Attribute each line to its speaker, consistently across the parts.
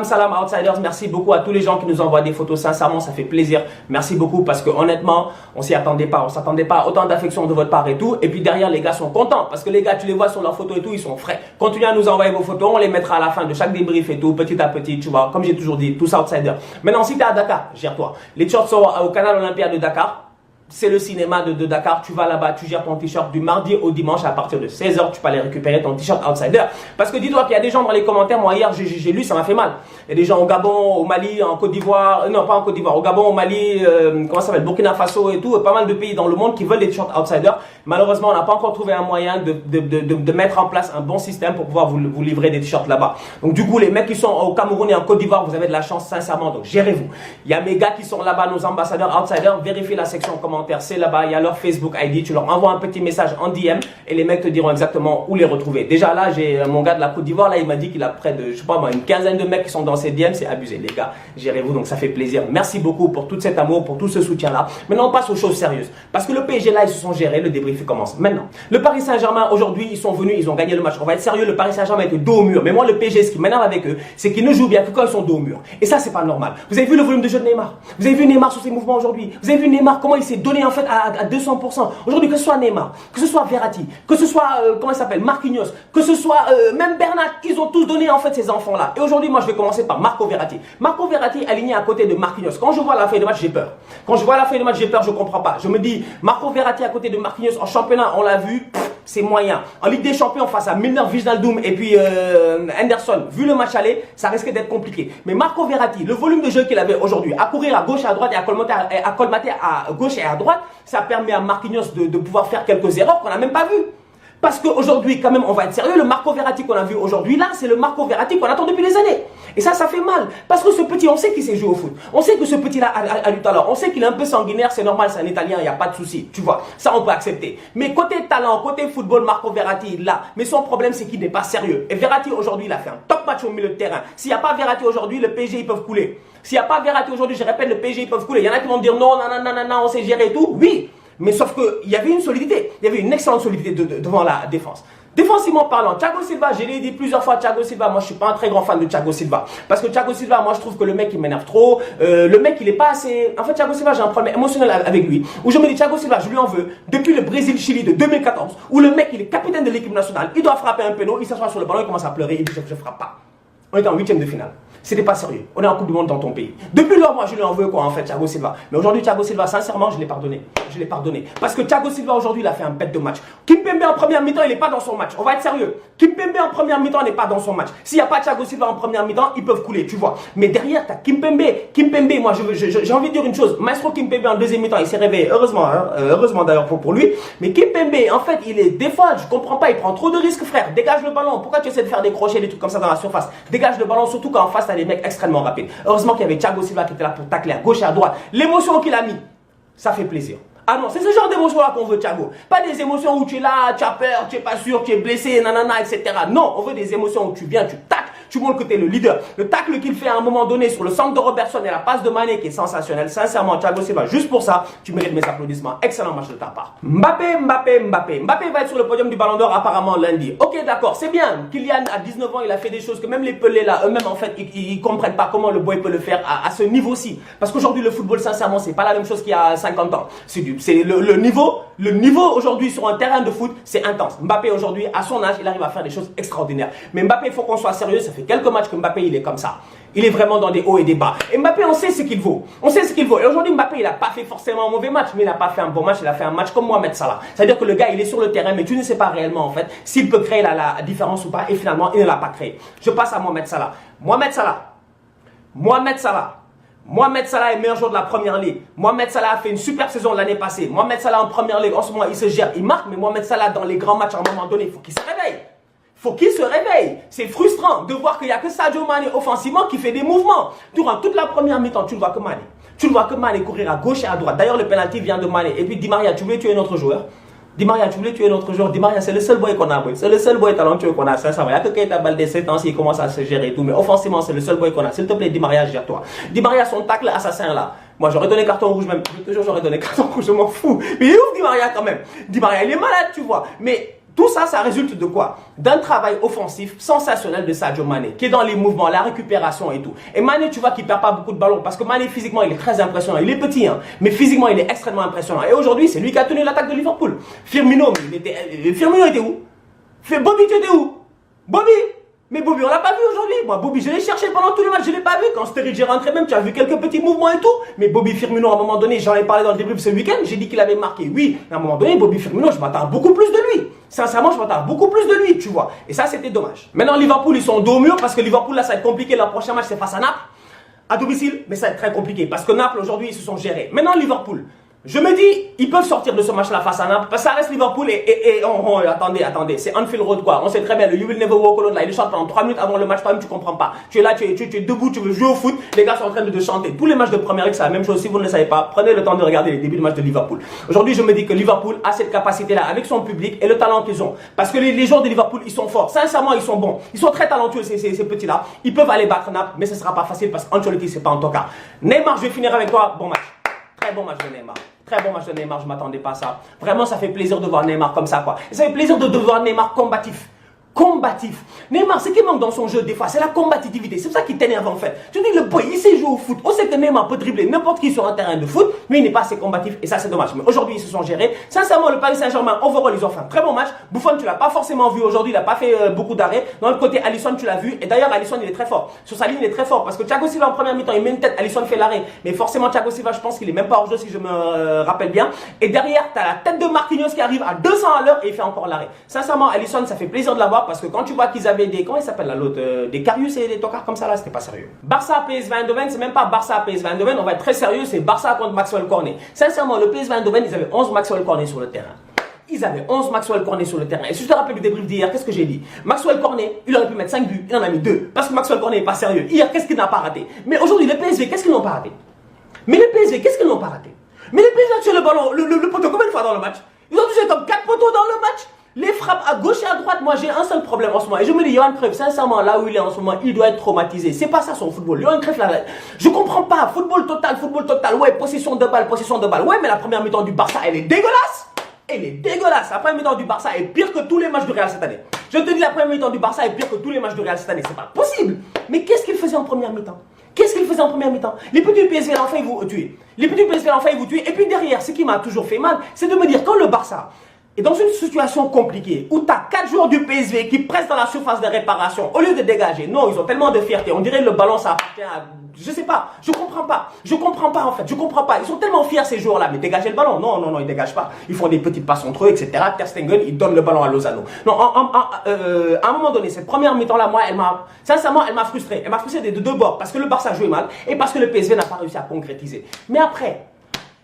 Speaker 1: Salam Outsiders, merci beaucoup à tous les gens qui nous envoient des photos, sincèrement ça fait plaisir, merci beaucoup parce que honnêtement on s'y attendait pas, on s'attendait pas à autant d'affection de votre part et tout, et puis derrière les gars sont contents parce que les gars tu les vois sur leurs photos et tout, ils sont frais. Continuez à nous envoyer vos photos, on les mettra à la fin de chaque débrief et tout, petit à petit, tu vois, comme j'ai toujours dit, tous Outsiders. Maintenant si tu es à Dakar, gère-toi, les t-shirts sont au Canal Olympia de Dakar. C'est le cinéma de Dakar, tu vas là-bas, tu gères ton t-shirt du mardi au dimanche à partir de 16h, tu peux aller récupérer ton t-shirt Outsider. Parce que dis-toi qu'il y a des gens dans les commentaires, moi hier j'ai lu, ça m'a fait mal. Il y a des gens au Gabon, au Mali, en Côte d'Ivoire, non pas en Côte d'Ivoire, au Gabon, au Mali, comment ça s'appelle, Burkina Faso et tout, pas mal de pays dans le monde qui veulent des t-shirts Outsider. Malheureusement, on n'a pas encore trouvé un moyen de mettre en place un bon système pour pouvoir vous livrer des t-shirts là-bas. Donc du coup, les mecs qui sont au Cameroun et en Côte d'Ivoire, vous avez de la chance sincèrement, donc gérez-vous. Il y a mes gars qui sont là-bas, nos ambassadeurs Outsider, vérifiez la section commentaires, c'est là-bas, il y a leur Facebook ID, tu leur envoies un petit message en DM et les mecs te diront exactement où les retrouver. Déjà là, j'ai mon gars de la Côte d'Ivoire, là il m'a dit qu'il a près de, je sais pas moi, une quinzaine de mecs qui sont dans ses DM, c'est abusé les gars, gérez-vous, donc ça fait plaisir. Merci beaucoup pour tout cet amour, pour tout ce soutien-là. Maintenant on passe aux choses sérieuses, parce que le PSG là, ils se sont gérés, le débrief commence. Maintenant, le Paris Saint-Germain aujourd'hui, ils sont venus, ils ont gagné le match, on va être sérieux, le Paris Saint-Germain était dos au mur, mais moi le PSG, ce qui m'énerve avec eux, c'est qu'ils ne jouent bien que quand ils sont dos au mur, et ça c'est pas normal. Vous avez vu le volume de jeu de Neymar, vous avez vu Neymar sur ses mouvements aujourd'hui, vous avez vu Neymar comment il s'est donné en fait à 200%. Aujourd'hui, que ce soit Neymar, que ce soit Verratti, que ce soit, comment il s'appelle, Marquinhos, que ce soit même Bernat, ils ont tous donné en fait ces enfants-là. Et aujourd'hui, moi, je vais commencer par Marco Verratti. Marco Verratti aligné à côté de Marquinhos. Quand je vois la feuille de match, j'ai peur. Quand je vois la feuille de match, j'ai peur, je comprends pas. Je me dis, Marco Verratti à côté de Marquinhos en championnat, on l'a vu, c'est moyen. En Ligue des Champions, face à Milner, Wijnaldum et puis Henderson, vu le match aller, ça risquait d'être compliqué. Mais Marco Verratti, le volume de jeu qu'il avait aujourd'hui, à courir à gauche et à droite et à colmater à gauche et à droite, ça permet à Marquinhos de pouvoir faire quelques erreurs qu'on n'a même pas vues. Parce qu'aujourd'hui, quand même, on va être sérieux, le Marco Verratti qu'on a vu aujourd'hui là, c'est le Marco Verratti qu'on attend depuis des années. Et ça fait mal. Parce que ce petit, on sait qu'il sait jouer au foot. On sait que ce petit-là a du talent. On sait qu'il est un peu sanguinaire, c'est normal, c'est un Italien, il n'y a pas de souci. Tu vois, ça on peut accepter. Mais côté talent, côté football, Marco Verratti, là. Mais son problème, c'est qu'il n'est pas sérieux. Et Verratti, aujourd'hui, il a fait un top match au milieu de terrain. S'il n'y a pas Verratti aujourd'hui, le PSG, ils peuvent couler. S'il n'y a pas Verratti aujourd'hui, je répète, le PSG, ils peuvent couler. Il y en a qui vont dire non, on sait gérer et tout. Oui. Mais sauf qu'il y avait une solidité, il y avait une excellente solidité devant la défense. Défensivement parlant, Thiago Silva, je l'ai dit plusieurs fois, Thiago Silva, moi je suis pas un très grand fan de Thiago Silva. Parce que Thiago Silva, moi je trouve que le mec il m'énerve trop, le mec il est pas assez... En fait Thiago Silva, j'ai un problème émotionnel avec lui, où je me dis Thiago Silva, je lui en veux, depuis le Brésil-Chili de 2014, où le mec il est capitaine de l'équipe nationale, il doit frapper un péno, il s'assoit sur le ballon, il commence à pleurer, il dit je frappe pas. On est en 8e de finale. C'était pas sérieux. On est en Coupe du Monde dans ton pays. Depuis lors, moi, je lui en veux quoi, en fait, Thiago Silva. Mais aujourd'hui, Thiago Silva, sincèrement, je l'ai pardonné. Je l'ai pardonné. Parce que Thiago Silva, aujourd'hui, il a fait un bête de match. Kimpembe en première mi-temps, il n'est pas dans son match. On va être sérieux. Kimpembe en première mi-temps n'est pas dans son match. S'il n'y a pas Thiago Silva en première mi-temps, ils peuvent couler, tu vois. Mais derrière, tu as Kimpembe. Kimpembe, moi, j'ai envie de dire une chose. Maestro Kimpembe en deuxième mi-temps, il s'est réveillé. Heureusement, hein, heureusement d'ailleurs pour lui. Mais Kimpembe, en fait, il est des fois, je comprends pas, il prend trop de risques, frère. Dégage le ballon. Pourquoi tu essaies de faire des crochets, des trucs comme ça dans la surface? Dégage le ballon, surtout quand en face, tu as des mecs extrêmement rapides. Heureusement qu'il y avait Thiago Silva qui était là pour tacler à gauche et à droite. L'émotion qu'il a mis, ça fait plaisir. Ah non, c'est ce genre d'émotion-là qu'on veut, Thiago. Pas des émotions où tu es là, tu as peur, tu n'es pas sûr, tu es blessé, nanana, etc. Non, on veut des émotions où tu viens, tu tacles, tu montres que tu es le leader. Le tacle qu'il fait à un moment donné sur le centre de Robertson et la passe de Mané qui est sensationnelle. Sincèrement, Thiago Silva, juste pour ça, tu mérites mes applaudissements. Excellent match de ta part. Mbappé va être sur le podium du Ballon d'Or apparemment lundi. Ok, d'accord, c'est bien. Kylian, à 19 ans, il a fait des choses que même les pelés là, eux-mêmes, en fait, ils comprennent pas comment le boy peut le faire à ce niveau-ci. Parce qu'aujourd'hui, le football, sincèrement, c'est pas la même chose qu'il y a 50 ans. C'est le niveau aujourd'hui sur un terrain de foot, c'est intense. Mbappé aujourd'hui, à son âge, il arrive à faire des choses extraordinaires. Mais Mbappé, il faut qu'on soit sérieux, ça fait quelques matchs que Mbappé, il est comme ça. Il est vraiment dans des hauts et des bas. Et Mbappé, on sait ce qu'il vaut. On sait ce qu'il vaut. Et aujourd'hui, Mbappé, il n'a pas fait forcément un mauvais match, mais il n'a pas fait un bon match. Il a fait un match comme Mohamed Salah. C'est-à-dire que le gars, il est sur le terrain, mais tu ne sais pas réellement, en fait, s'il peut créer la différence ou pas. Et finalement, il ne l'a pas créé. Je passe à Mohamed Salah. Mohamed Salah est meilleur joueur de la première ligue. Mohamed Salah a fait une super saison l'année passée. Mohamed Salah en première ligue, en ce moment, il se gère, il marque. Mais Mohamed Salah, dans les grands matchs, à un moment donné, il faut qu'il se réveille. C'est frustrant de voir qu'il n'y a que Sadio Mané offensivement qui fait des mouvements. Durant toute la première mi-temps, tu ne vois que Mané. Tu ne vois que Mané courir à gauche et à droite. D'ailleurs, le penalty vient de Mané. Et puis, Di Maria, tu voulais tuer notre joueur. Di Maria, c'est le seul boy qu'on a. C'est le seul boy talentueux qu'on a. Sincèrement, il n'y a que Keita Baldé, 7 ans, il commence à se gérer et tout. Mais offensivement, c'est le seul boy qu'on a. S'il te plaît, Di Maria, gère-toi. Di Maria, son tacle assassin là. Moi, j'aurais donné carton rouge même. J'aurais donné carton rouge, je m'en fous. Mais il est ouf, Di Maria, quand même. Di Maria, il est malade, tu vois. Mais Tout ça, ça résulte de quoi? D'un travail offensif sensationnel de Sadio Mané, qui est dans les mouvements, la récupération et tout. Et Mané, tu vois qu'il ne perd pas beaucoup de ballons, parce que Mané, physiquement, il est très impressionnant. Il est petit, hein, mais physiquement, il est extrêmement impressionnant. Et aujourd'hui, c'est lui qui a tenu l'attaque de Liverpool. Firmino était où? Bobby, tu étais où? Bobby? Mais Bobby, on l'a pas vu aujourd'hui. Moi, Bobby, je l'ai cherché pendant tout le match, je l'ai pas vu. Quand Sturridge est rentré même, tu as vu quelques petits mouvements et tout. Mais Bobby Firmino, à un moment donné, j'en ai parlé dans le débrief ce week-end, j'ai dit qu'il avait marqué. Oui, à un moment donné, Bobby Firmino, je m'attends beaucoup plus de lui. Sincèrement, je m'attends beaucoup plus de lui, tu vois. Et ça, c'était dommage. Maintenant, Liverpool, ils sont dos au mur parce que Liverpool, là, ça va être compliqué. Le prochain match, c'est face à Naples, à domicile, mais ça va être très compliqué parce que Naples, aujourd'hui, ils se sont gérés. Maintenant, Liverpool. Je me dis, ils peuvent sortir de ce match-là face à Naples, parce que ça reste Liverpool attendez, c'est Anfield Road quoi. On sait très bien, le You Will Never Walk Alone, là, il chante pendant 3 minutes avant le match, toi-même tu comprends pas. Tu es là, tu es debout, tu veux jouer au foot, les gars sont en train de chanter. Tous les matchs de Première Ligue, c'est la même chose, si vous ne le savez pas, prenez le temps de regarder les débuts de match de Liverpool. Aujourd'hui, je me dis que Liverpool a cette capacité-là, avec son public et le talent qu'ils ont. Parce que les joueurs de Liverpool, ils sont forts, sincèrement, ils sont bons. Ils sont très talentueux, ces petits-là. Ils peuvent aller battre Naples, mais ce ne sera pas facile parce qu'Ancelotti, c'est pas en tout cas. Neymar, je vais finir avec toi, bon match. Très bon match de Neymar. Très bon match de Neymar, je ne m'attendais pas à ça. Vraiment, ça fait plaisir de voir Neymar comme ça, quoi. Et ça fait plaisir de voir Neymar combatif. Combatif. Neymar, ce qui manque dans son jeu, des fois, c'est la combativité. C'est ça qui t'énerve, en fait. Tu dis, le boy, il sait jouer au foot. On sait que Neymar peut dribbler n'importe qui sur un terrain de foot, mais il n'est pas assez combatif, et ça, c'est dommage. Mais aujourd'hui, ils se sont gérés. Sincèrement, le Paris Saint-Germain, overall, ils ont fait un très bon match. Buffon, tu l'as pas forcément vu aujourd'hui, il n'a pas fait beaucoup d'arrêts. Dans le côté Alisson, tu l'as vu. Et d'ailleurs, Alisson, il est très fort. Sur sa ligne, il est très fort. Parce que Thiago Silva, en première mi-temps, il met une tête, Alisson fait l'arrêt. Mais forcément, Thiago Silva, je pense qu'il est même pas hors jeu, si je me rappelle bien. Et derrière, tu as la tête de Marquinhos qui arrive à 200 à l'heure et il fait encore l'arrêt. Sincèrement, Alisson, ça fait plaisir de l'avoir parce que quand tu vois qu'ils avaient des, comment il s'appelle là l'autre, des Karius et des tocards comme ça là, c'était pas sérieux. Barça PSV Eindhoven, c'est même pas Barça PSV Eindhoven, on va être très sérieux, c'est Barça contre Maxwell Cornet. Sincèrement, le PSV Eindhoven, ils avaient 11 Maxwell Cornet sur le terrain. Ils avaient 11 Maxwell Cornet sur le terrain. Et si je te rappelle du débrief d'hier, qu'est-ce que j'ai dit? Maxwell Cornet, il aurait pu mettre 5 buts, il en a mis 2. Parce que Maxwell Cornet n'est pas sérieux. Hier, qu'est-ce qu'il n'a pas raté? Mais aujourd'hui, le PSV, qu'est-ce qu'ils n'ont pas raté? Mais le PSV, qu'est-ce qu'ils n'ont pas raté? Mais le PSV a tué le ballon, le poteau, combien de fois dans le match? Ils ont touché comme 4 poteaux dans le match. Les frappes à gauche et à droite, moi j'ai un seul problème en ce moment. Et je me dis, Johan Cruyff, sincèrement, là où il est en ce moment, il doit être traumatisé. C'est pas ça son football. Johan Cruyff, là, je comprends pas. Football total. Ouais, possession de balle. Ouais, mais la première mi-temps du Barça, elle est dégueulasse. Elle est dégueulasse. La première mi-temps du Barça est pire que tous les matchs de Real cette année. Je te dis, la première mi-temps du Barça est pire que tous les matchs de Real cette année. C'est pas possible. Mais qu'est-ce qu'il faisait en première mi-temps? Les petits PSV, enfin, ils vous tuent. Et puis derrière, ce qui m'a toujours fait mal, c'est de me dire, quand le Barça et dans une situation compliquée où tu as 4 joueurs du PSV qui pressent dans la surface de réparation au lieu de dégager, non, ils ont tellement de fierté. On dirait que le ballon ça appartient à... Je sais pas, je comprends pas en fait, Ils sont tellement fiers ces joueurs-là, mais dégager le ballon, non, ils dégagent pas. Ils font des petites passes entre eux, etc. Ter Stegen, il donne le ballon à Lozano. Non, à un moment donné, cette première mi-temps-là, moi, sincèrement, elle m'a frustré. Elle m'a frustré des deux bords parce que le Barça jouait mal et parce que le PSV n'a pas réussi à concrétiser. Mais après,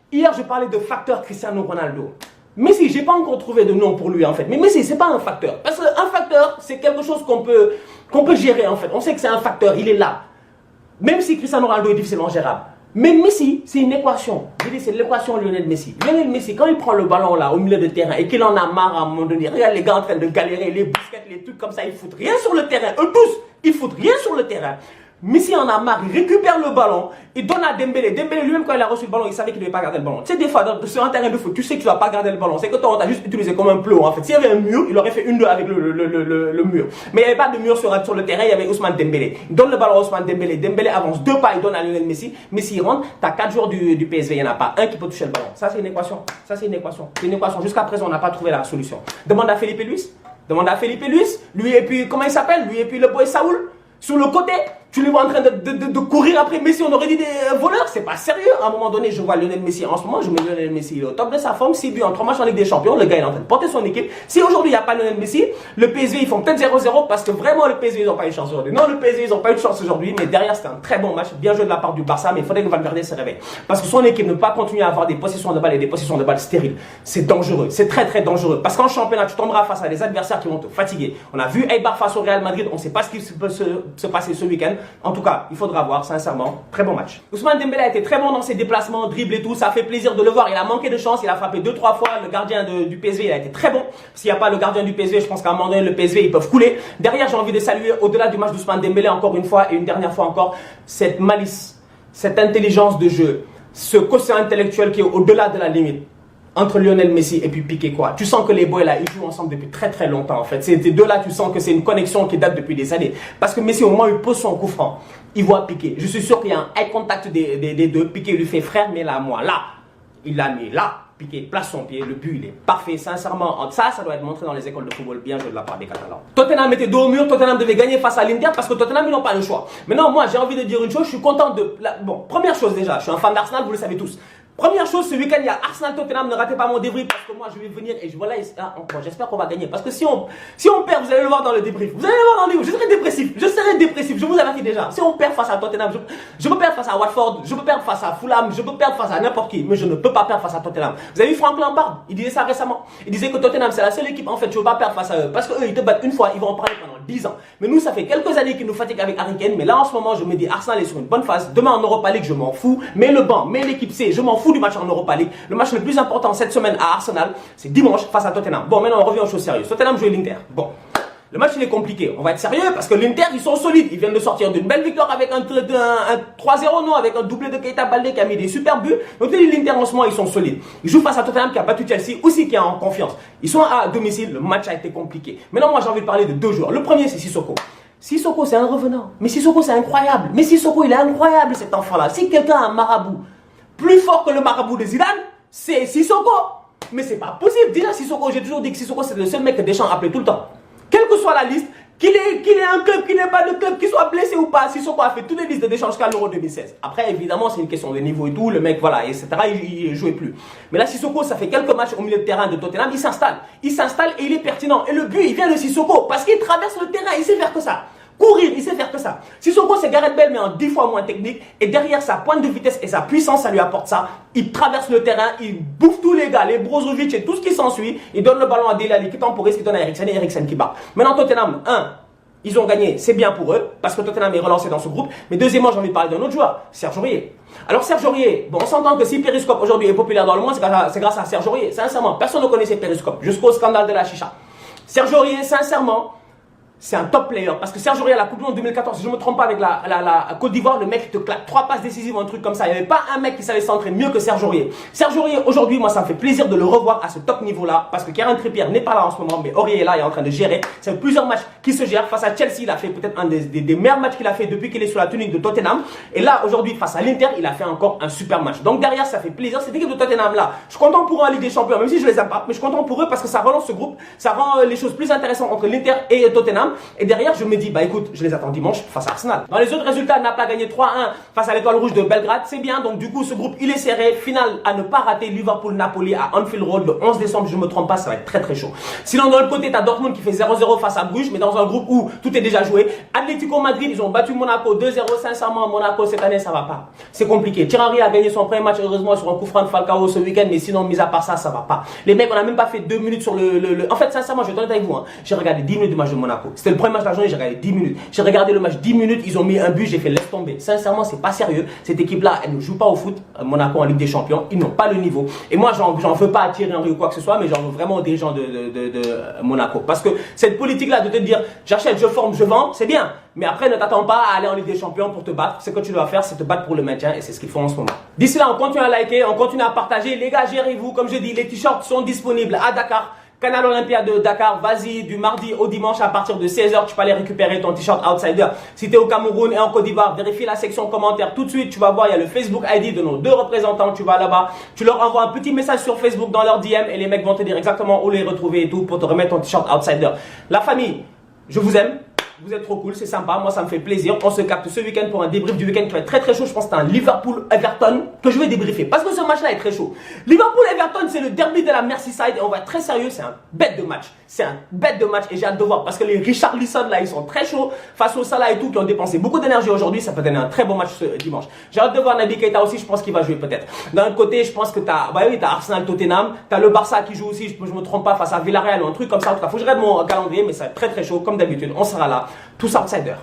Speaker 1: hier, je parlais de facteur Cristiano Ronaldo. Messi, j'ai pas encore trouvé de nom pour lui en fait. Mais Messi, c'est pas un facteur. Parce qu'un facteur, c'est quelque chose qu'on peut gérer en fait. On sait que c'est un facteur, il est là. Même si Cristiano Ronaldo est difficilement gérable. Mais Messi, c'est une équation. Je dis, c'est l'équation Lionel Messi. Lionel Messi, quand il prend le ballon là, au milieu de terrain, et qu'il en a marre à un moment donné, regarde les gars en train de galérer, les Busquets, les trucs comme ça, ils foutent rien sur le terrain. Eux tous, ils foutent rien sur le terrain. Messi en a marre, il récupère le ballon, il donne à Dembélé. Dembélé lui-même, quand il a reçu le ballon, il savait qu'il ne devait pas garder le ballon. Tu sais, des fois, sur un terrain de foot, tu sais que tu ne vas pas garder le ballon. C'est que toi, on t'a juste utilisé comme un plot, en fait. S'il y avait un mur, il aurait fait une 2 avec le mur. Mais il n'y avait pas de mur sur le terrain, il y avait Ousmane Dembélé. Il donne le ballon à Ousmane Dembélé. Dembélé avance 2 pas, il donne à Lionel Messi. Messi, il rentre. Tu as 4 joueurs du PSV, il n'y en a pas un qui peut toucher le ballon. Ça, c'est une équation. C'est une équation. Jusqu'à présent, on n'a pas trouvé la solution. Demande à Felipe Luis. Lui, et puis, comment il s'appelle? Lui, et puis le boy Saoul. Sur le côté, tu les vois en train de courir après Messi, on aurait dit des voleurs, c'est pas sérieux. À un moment donné, je vois Lionel Messi, en ce moment, je mets Lionel Messi, il est au top de sa forme, 6 buts en 3 matchs en Ligue des Champions, le gars il est en train de porter son équipe. Si aujourd'hui il n'y a pas Lionel Messi, le PSG ils font peut-être 0-0 parce que vraiment le PSG ils n'ont pas eu de chance aujourd'hui. Non, le PSG ils n'ont pas eu de chance aujourd'hui, mais derrière c'était un très bon match, bien joué de la part du Barça, mais il faudrait que Valverde se réveille. Parce que son équipe ne peut pas continuer à avoir des possessions de balles et des possessions de balles stériles. C'est dangereux, c'est très très dangereux. Parce qu'en championnat, tu tomberas face à des adversaires qui vont te fatiguer. On a vu Eibar face au Real Madrid, on ne sait pas ce qui peut se passer ce week-end. En tout cas, il faudra voir, sincèrement, très bon match. Ousmane Dembélé a été très bon dans ses déplacements, dribble et tout, ça fait plaisir de le voir. Il a manqué de chance, il a frappé 2-3 fois. Le gardien du PSV, il a été très bon. S'il n'y a pas le gardien du PSV, je pense qu'à un moment donné, le PSV, ils peuvent couler. Derrière, j'ai envie de saluer, au-delà du match d'Ousmane Dembélé, encore une fois et une dernière fois encore, cette malice, cette intelligence de jeu, ce quotient intellectuel qui est au-delà de la limite. entre Lionel Messi et puis Piqué quoi. Tu sens que les boys là, ils jouent ensemble depuis très très longtemps en fait. Ces deux là, tu sens que c'est une connexion qui date depuis des années. Parce que Messi au moment où il pose son coup franc, il voit Piqué. Je suis sûr qu'il y a un eye contact des deux. Piqué lui fait frère, mais là moi là, il l'a mis là. Piqué place son pied, le but il est parfait, sincèrement. Ça doit être montré dans les écoles de football bien joué de la part des Catalans. Tottenham était dos au mur, Tottenham devait gagner face à l'Inter parce que Tottenham ils n'ont pas le choix. Maintenant moi j'ai envie de dire une chose, je suis content de... Bon, première chose déjà, je suis un fan d'Arsenal, vous le savez tous. Première chose, ce week-end, il y a Arsenal-Tottenham, ne ratez pas mon débrief parce que moi je vais venir et voilà, bon, j'espère qu'on va gagner. Parce que si on perd, vous allez le voir dans le débrief. Vous allez le voir dans le livre, je serai dépressif, je vous avertis déjà. Si on perd face à Tottenham, je peux perdre face à Watford, je peux perdre face à Fulham, je peux perdre face à n'importe qui, mais je ne peux pas perdre face à Tottenham. Vous avez vu Frank Lampard, il disait ça récemment. Il disait que Tottenham c'est la seule équipe en fait, tu ne peux pas perdre face à eux. Parce qu'eux, ils te battent une fois, ils vont en parler pendant 10 ans. Mais nous, ça fait quelques années qu'ils nous fatiguent avec Harry Kane, mais là en ce moment, je me dis Arsenal est sur une bonne phase. Demain en Europa League, je m'en fous. Mais le banc, mais l'équipe C, je m'en fous du match en Europa League. Le match le plus important cette semaine à Arsenal, c'est dimanche face à Tottenham. Bon, maintenant on revient aux choses sérieuses. Tottenham joue l'Inter. Bon, le match il est compliqué. On va être sérieux parce que l'Inter ils sont solides. Ils viennent de sortir d'une belle victoire avec un 3-0, non, avec un doublé de Keita Baldé qui a mis des super buts. Donc l'Inter en ce moment ils sont solides. Ils jouent face à Tottenham qui a battu Chelsea aussi qui est en confiance. Ils sont à domicile. Le match a été compliqué. Maintenant moi j'ai envie de parler de deux joueurs. Le premier c'est Sissoko. Sissoko c'est un revenant. Mais Sissoko c'est incroyable. Mais Sissoko il est incroyable cet enfant-là. Si quelqu'un a un marabout plus fort que le marabout de Zidane, c'est Sissoko. Mais c'est pas possible. Déjà Sissoko, j'ai toujours dit que Sissoko c'est le seul mec que Deschamps appelait tout le temps. Quelle que soit la liste, qu'il ait un club, qu'il n'ait pas de club, qu'il soit blessé ou pas, Sissoko a fait toutes les listes de Deschamps jusqu'à l'Euro 2016. Après évidemment c'est une question de niveau et tout, le mec voilà, etc. il jouait plus. Mais là Sissoko ça fait quelques matchs au milieu de terrain de Tottenham, il s'installe et il est pertinent. Et le but il vient de Sissoko parce qu'il traverse le terrain, il sait faire que ça. Courir, il sait faire que ça. Sissoko, c'est Gareth Bale, mais en 10 fois moins technique. Et derrière sa pointe de vitesse et sa puissance, ça lui apporte ça. Il traverse le terrain, il bouffe tous les gars, les Brozovic et tout ce qui s'ensuit. Il donne le ballon à Dele Alli qui temporise, qui donne à Eriksen et Eriksen qui bat. Maintenant, Tottenham, ils ont gagné, c'est bien pour eux, parce que Tottenham est relancé dans ce groupe. Mais deuxièmement, j'ai envie de parler d'un autre joueur, Serge Aurier. Alors Serge Aurier, bon, on s'entend que si Periscope aujourd'hui est populaire dans le monde, c'est grâce à Serge Aurier. Sincèrement, personne ne connaissait Periscope, jusqu'au scandale de la chicha. Serge Aurier, sincèrement, c'est un top player. Parce que Serge Aurier à la Coupe du Monde 2014, si je ne me trompe pas avec la Côte d'Ivoire, le mec te claque 3 passes décisives, un truc comme ça. Il n'y avait pas un mec qui savait centrer mieux que Serge Aurier. Serge Aurier, aujourd'hui, moi, ça me fait plaisir de le revoir à ce top niveau-là. Parce que Kieran Trippier n'est pas là en ce moment, mais Aurier est là, il est en train de gérer. C'est plusieurs matchs qui se gèrent. Face à Chelsea, il a fait peut-être un des meilleurs matchs qu'il a fait depuis qu'il est sur la tunique de Tottenham. Et là, aujourd'hui, face à l'Inter, il a fait encore un super match. Donc derrière, ça fait plaisir. Cette équipe de Tottenham-là, je suis content pour eux en Ligue des Champions, même si je les aime pas. Mais je suis content pour eux parce que ça relance ce groupe. Ça rend les choses plus intéressantes entre l'Inter et Tottenham. Et derrière, je me dis, bah écoute, je les attends dimanche face à Arsenal. Dans les autres résultats, Naples a gagné 3-1 face à l'Étoile Rouge de Belgrade, c'est bien. Donc du coup, ce groupe, il est serré. Finale à ne pas rater, Liverpool-Napoli à Anfield Road le 11 décembre, je ne me trompe pas, ça va être très très chaud. Sinon, dans le côté, tu as Dortmund qui fait 0-0 face à Bruges, mais dans un groupe où tout est déjà joué. Atlético Madrid, ils ont battu Monaco 2-0. Sincèrement, Monaco, cette année, ça va pas. C'est compliqué. Thierry Henry a gagné son premier match, heureusement, sur un coup franc de Falcao ce week-end, mais sinon, mis à part ça, ça va pas. Les mecs, on a même pas fait 2 minutes sur En fait, sincèrement, je vais être honnête avec vous, j'ai regardé 10 minutes du match de Monaco. C'était le premier match de la journée, j'ai regardé 10 minutes. J'ai regardé le match 10 minutes, ils ont mis un but, j'ai fait laisse tomber. Sincèrement, c'est pas sérieux. Cette équipe-là, elle ne joue pas au foot. Monaco en Ligue des Champions, ils n'ont pas le niveau. Et moi, j'en veux pas à Thierry Henry ou quoi que ce soit, mais j'en veux vraiment aux dirigeants de Monaco. Parce que cette politique-là de te dire, j'achète, je forme, je vends, c'est bien. Mais après, ne t'attends pas à aller en Ligue des Champions pour te battre. Ce que tu dois faire, c'est te battre pour le maintien et c'est ce qu'ils font en ce moment. D'ici là, on continue à liker, on continue à partager. Les gars, gérez-vous. Comme je dis, les t-shirts sont disponibles à Dakar. Canal Olympia de Dakar, vas-y, du mardi au dimanche à partir de 16h, tu peux aller récupérer ton t-shirt Outsider. Si tu es au Cameroun et en Côte d'Ivoire, vérifie la section commentaires tout de suite. Tu vas voir, il y a le Facebook ID de nos 2 représentants. Tu vas là-bas, tu leur envoies un petit message sur Facebook dans leur DM et les mecs vont te dire exactement où les retrouver et tout pour te remettre ton t-shirt Outsider. La famille, je vous aime. Vous êtes trop cool, c'est sympa, moi ça me fait plaisir. On se capte ce week-end pour un débrief du week-end qui va être très très chaud. Je pense que c'est un Liverpool-Everton que je vais débriefer parce que ce match-là est très chaud. Liverpool-Everton, c'est le derby de la Merseyside et on va être très sérieux, c'est un bête de match. C'est un bête de match et j'ai hâte de voir parce que les Richarlison là, ils sont très chauds face au Salah et tout qui ont dépensé beaucoup d'énergie aujourd'hui. Ça peut donner un très bon match ce dimanche. J'ai hâte de voir Naby Keita aussi, je pense qu'il va jouer peut-être. D'un autre côté, je pense que t'as Arsenal-Tottenham, t'as le Barça qui joue aussi, je me trompe pas, face à Villarreal ou un truc comme ça. En tout cas, faut que je regarde mon calendrier, mais ça va être très très chaud comme d'habitude. On sera là. Tous outsiders.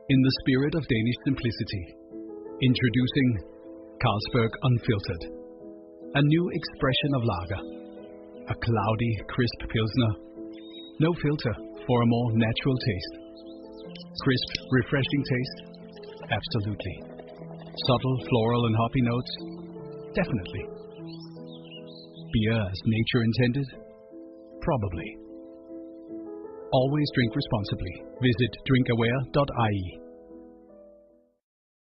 Speaker 2: In the spirit of Danish simplicity, introducing Carlsberg Unfiltered, a new expression of lager, a cloudy, crisp pilsner, no filter for a more natural taste. Crisp, refreshing taste? Absolutely. Subtle floral and hoppy notes? Definitely. Beer as nature intended? Probably. Always drink responsibly. Visit drinkaware.ie.